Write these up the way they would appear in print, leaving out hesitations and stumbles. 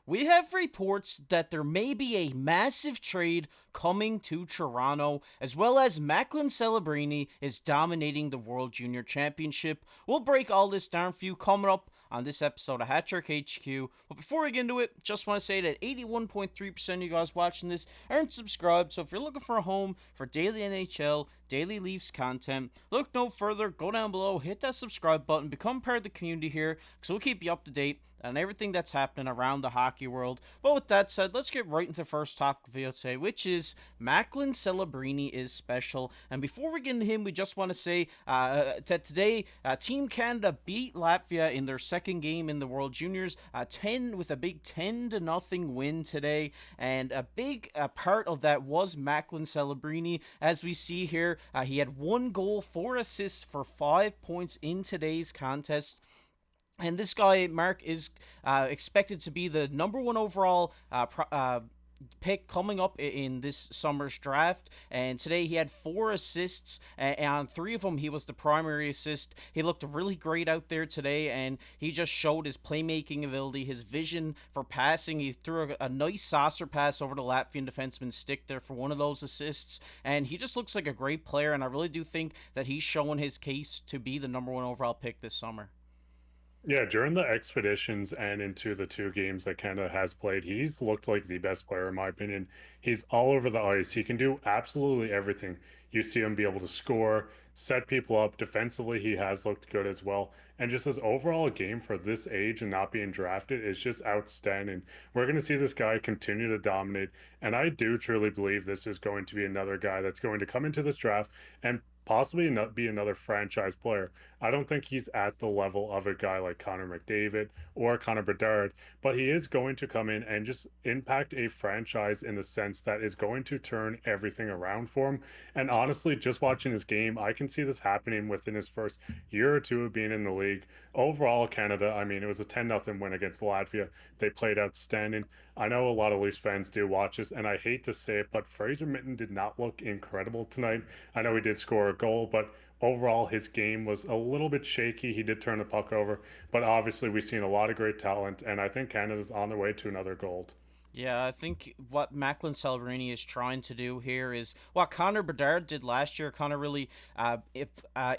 we have reports that there may be a massive trade coming to Toronto, as well as Macklin Celebrini is dominating the World Junior Championship. We'll break all this down for you coming up on this episode of Hat Trick HQ. But before we get into it, just want to say that 81.3% of you guys watching this aren't subscribed, so if you're looking for a home for daily NHL, daily Leafs content, look no further, go down below, hit that subscribe button, become part of the community here, because we'll keep you up to date on everything that's happening around the hockey world. But with that said, let's get right into the first topic of the video today, which is Macklin Celebrini is special. And before we get into him, we just want to say that today, Team Canada beat Latvia in their second game in the World Juniors, 10 with a big 10-0 win today. And a big part of that was Macklin Celebrini. As we see here, he had 1 goal, 4 assists for 5 points in today's contest. And this guy, Mark, is expected to be the number 1 overall pick coming up in this summer's draft. And today he had 4 assists, and on 3 of them he was the primary assist. He looked really great out there today, and he just showed his playmaking ability, his vision for passing. He threw a nice saucer pass over the Latvian defenseman's stick there for one of those assists, and he just looks like a great player, and I really do think that he's showing his case to be the number 1 overall pick this summer. Yeah, during the expeditions and into the 2 games that Canada has played, he's looked like the best player in my opinion. He's all over the ice. He can do absolutely everything. You see him be able to score, set people up. Defensively, he has looked good as well. And just his overall game for this age and not being drafted is just outstanding. We're going to see this guy continue to dominate. And I do truly believe this is going to be another guy that's going to come into this draft and possibly not be another franchise player. I don't think he's at the level of a guy like Connor McDavid or Connor Bedard, but he is going to come in and just impact a franchise in the sense that is going to turn everything around for him. And honestly, just watching his game, I can see this happening within his first year or 2 of being in the league. Overall, Canada, I mean, it was a 10-0 win against Latvia. They played outstanding. I know a lot of Leafs fans do watch this, and I hate to say it, but Fraser Minten did not look incredible tonight. I know he did score a goal, but overall his game was a little bit shaky. He did turn the puck over, but obviously we've seen a lot of great talent, and I think Canada's on their way to another gold. Yeah, I think what Macklin Celebrini is trying to do here is what Connor Bedard did last year. Connor really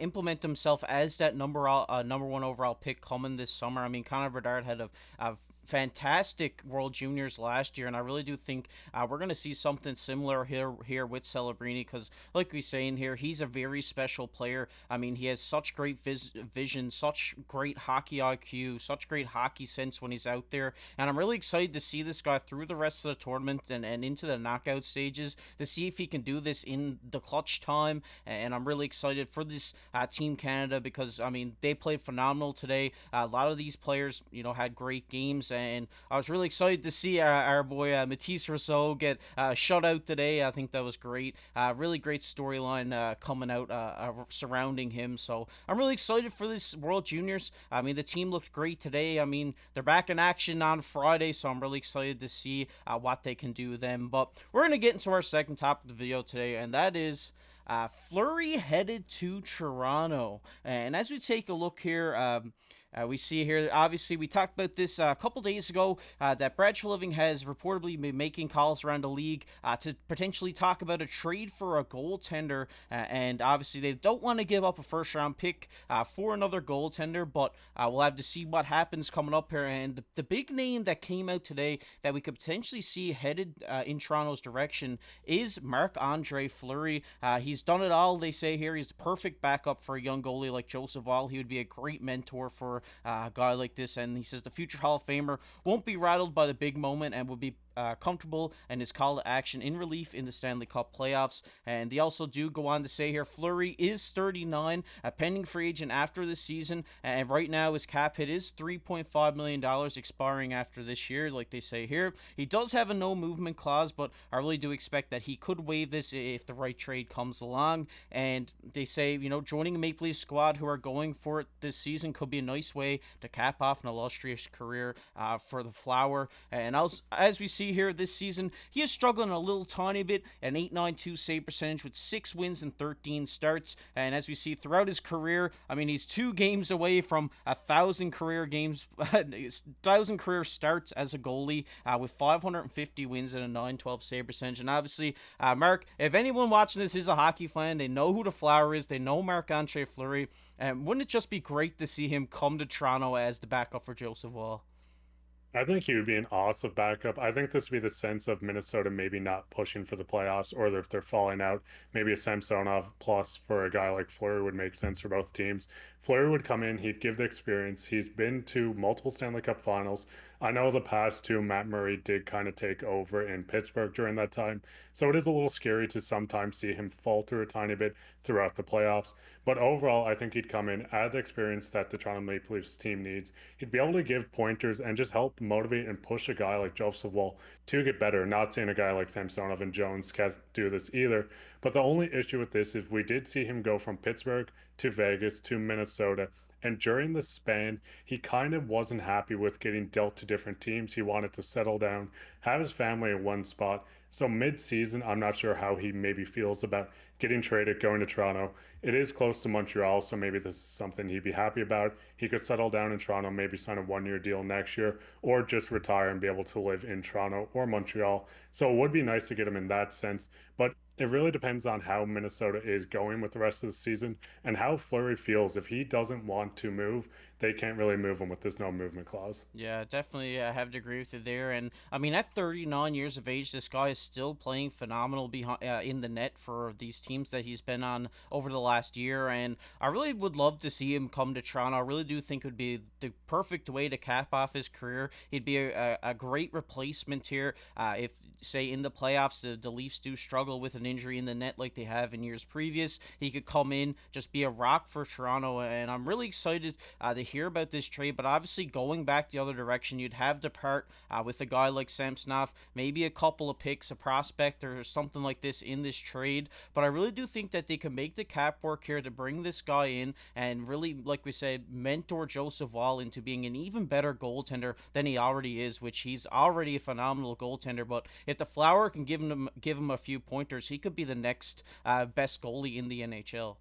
implement himself as that number 1 overall pick coming this summer. I mean, Connor Bedard had a fantastic World Juniors last year, and I really do think we're going to see something similar here with Celebrini, because like we saying here, he's a very special player. I mean, he has such great vision, such great hockey IQ, such great hockey sense when he's out there, and I'm really excited to see this guy through the rest of the tournament and into the knockout stages to see if he can do this in the clutch time. And I'm really excited for this Team Canada, because I mean, they played phenomenal today. A lot of these players, had great games, and I was really excited to see our boy Matisse Rousseau get shut out today. I think that was great. Really great storyline coming out surrounding him. So I'm really excited for this World Juniors. I mean, the team looked great today. I mean, they're back in action on Friday, so I'm really excited to see what they can do then. But we're going to get into our second topic of the video today, and that is Fleury headed to Toronto. And as we take a look here, we see here, obviously, we talked about this a couple days ago, that Brad Treliving has reportedly been making calls around the league to potentially talk about a trade for a goaltender, and obviously they don't want to give up a first-round pick for another goaltender, but we'll have to see what happens coming up here. And the big name that came out today that we could potentially see headed in Toronto's direction is Marc-André Fleury. He's done it all, they say here. He's the perfect backup for a young goalie like Joseph Woll. He would be a great mentor for a guy like this, and he says the future Hall of Famer won't be rattled by the big moment and will be comfortable in his call to action in relief in the Stanley Cup playoffs. And they also do go on to say here, Fleury is 39, a pending free agent after this season, and right now his cap hit is $3.5 million expiring after this year, like they say here. He does have a no movement clause, but I really do expect that he could waive this if the right trade comes along. And they say, joining a Maple Leaf squad who are going for it this season could be a nice way to cap off an illustrious career for the Flower. And as we see Fleury here this season, he is struggling a little tiny bit, an 8.92 save percentage with 6 wins and 13 starts. And as we see throughout his career, I mean, he's 2 games away from 1,000 career games, 1,000 career starts as a goalie with 550 wins and a 912 save percentage. And obviously, Mark, if anyone watching this is a hockey fan, they know who the Flower is, they know Marc-André Fleury, and wouldn't it just be great to see him come to Toronto as the backup for Joseph Wall? I think he would be an awesome backup. I think this would be the sense of Minnesota maybe not pushing for the playoffs, or if they're falling out, maybe a Samsonov plus for a guy like Fleury would make sense for both teams. Fleury would come in, he'd give the experience. He's been to multiple Stanley Cup finals. I know the past two, Matt Murray did kind of take over in Pittsburgh during that time. So it is a little scary to sometimes see him falter a tiny bit throughout the playoffs. But overall, I think he'd come in, add the experience that the Toronto Maple Leafs team needs. He'd be able to give pointers and just help motivate and push a guy like Joseph Wall to get better. Not saying a guy like Samsonov and Jones can't do this either. But the only issue with this is we did see him go from Pittsburgh to Vegas to Minnesota. And during the span, he kind of wasn't happy with getting dealt to different teams. He wanted to settle down, have his family in one spot. So mid-season, I'm not sure how he maybe feels about getting traded, going to Toronto. It is close to Montreal, so maybe this is something he'd be happy about. He could settle down in Toronto, maybe sign a one-year deal next year, or just retire and be able to live in Toronto or Montreal. So it would be nice to get him in that sense. But it really depends on how Minnesota is going with the rest of the season and how Fleury feels. If he doesn't want to move, they can't really move him with this no movement clause. Yeah, definitely have to agree with you there. And I mean, at 39 years of age, this guy is still playing phenomenal behind in the net for these teams that he's been on over the last year. And I really would love to see him come to Toronto. I really do think it would be the perfect way to cap off his career. He'd be a great replacement here if, say, in the playoffs, the Leafs do struggle with an injury in the net like they have in years previous. He could come in, just be a rock for Toronto. And I'm really excited to hear about this trade, but obviously going back the other direction, you'd have to part with a guy like Samsonov, maybe a couple of picks, a prospect or something like this in this trade. But I really do think that they can make the cap work here to bring this guy in and really, like we said, mentor Joseph Wall into being an even better goaltender than he already is, which he's already a phenomenal goaltender. But if the Flower can give him a few pointers, he could be the next best goalie in the NHL.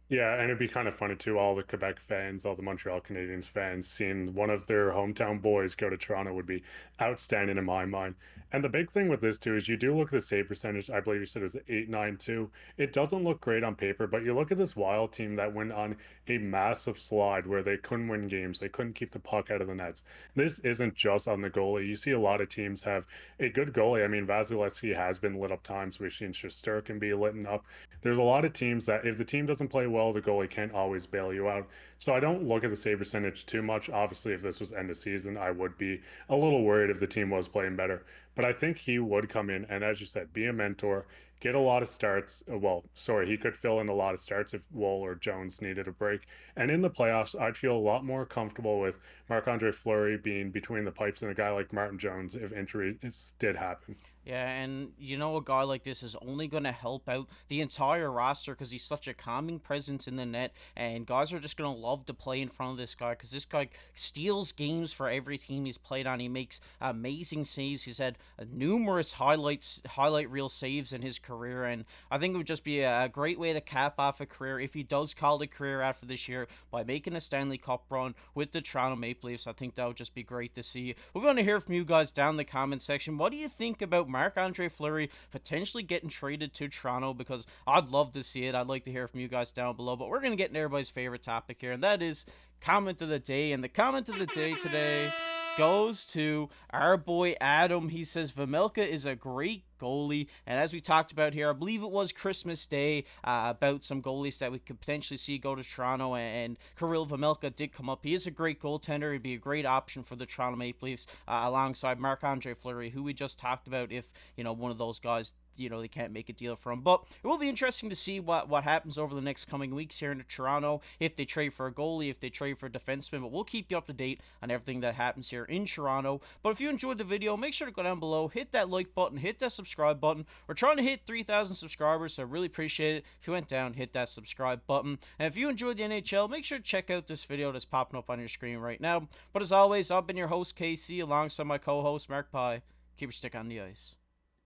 Yeah, and it'd be kind of funny too, all the Quebec fans, all the Montreal Canadiens fans, seeing one of their hometown boys go to Toronto would be outstanding in my mind. And the big thing with this too is you do look at the save percentage. I believe you said it was 8.92. It doesn't look great on paper, but you look at this Wild team that went on a massive slide where they couldn't win games. They couldn't keep the puck out of the nets. This isn't just on the goalie. You see a lot of teams have a good goalie. I mean, Vasilevsky has been lit up times. We've seen Shesterkin be lit up. There's a lot of teams that if the team doesn't play well, the goalie can't always bail you out. So I don't look at the save percentage too much. Obviously, if this was end of season, I would be a little worried if the team was playing better. But I think he would come in and, as you said, be a mentor, get a lot of starts. Well, sorry, he could fill in a lot of starts if Woll or Jones needed a break. And in the playoffs, I'd feel a lot more comfortable with Marc-Andre Fleury being between the pipes and a guy like Martin Jones if injuries did happen. Yeah, and you know, a guy like this is only going to help out the entire roster because he's such a calming presence in the net, and guys are just going to love to play in front of this guy because this guy steals games for every team he's played on. He makes amazing saves. He's had numerous highlight reel saves in his career, and I think it would just be a great way to cap off a career if he does call it a career after this year by making a Stanley Cup run with the Toronto Maple Leafs. I think that would just be great to see. We're going to hear from you guys down in the comment section. What do you think about Marc-Andre Fleury potentially getting traded to Toronto? Because I'd love to see it. I'd like to hear from you guys down below. But we're going to get into everybody's favorite topic here, and that is comment of the day. And the comment of the day today goes to our boy Adam. He says Vejmelka is a great goalie, and as we talked about here, I believe it was Christmas Day, about some goalies that we could potentially see go to Toronto, and Kirill Vejmelka did come up. He is a great goaltender. He'd be a great option for the Toronto Maple Leafs alongside Marc-Andre Fleury, who we just talked about if, you know, one of those guys, you know, they can't make a deal for him. But it will be interesting to see what happens over the next coming weeks here in Toronto, if they trade for a goalie, if they trade for a defenseman. But we'll keep you up to date on everything that happens here in Toronto. But if you enjoyed the video, make sure to go down below, hit that like button, hit that subscribe button. We're trying to hit 3,000 subscribers, so I really appreciate it if you went down, hit that subscribe button. And if you enjoyed the NHL, make sure to check out this video that's popping up on your screen right now. But as always, I've been your host KC alongside my co-host Mark Pye. keep your stick on the ice.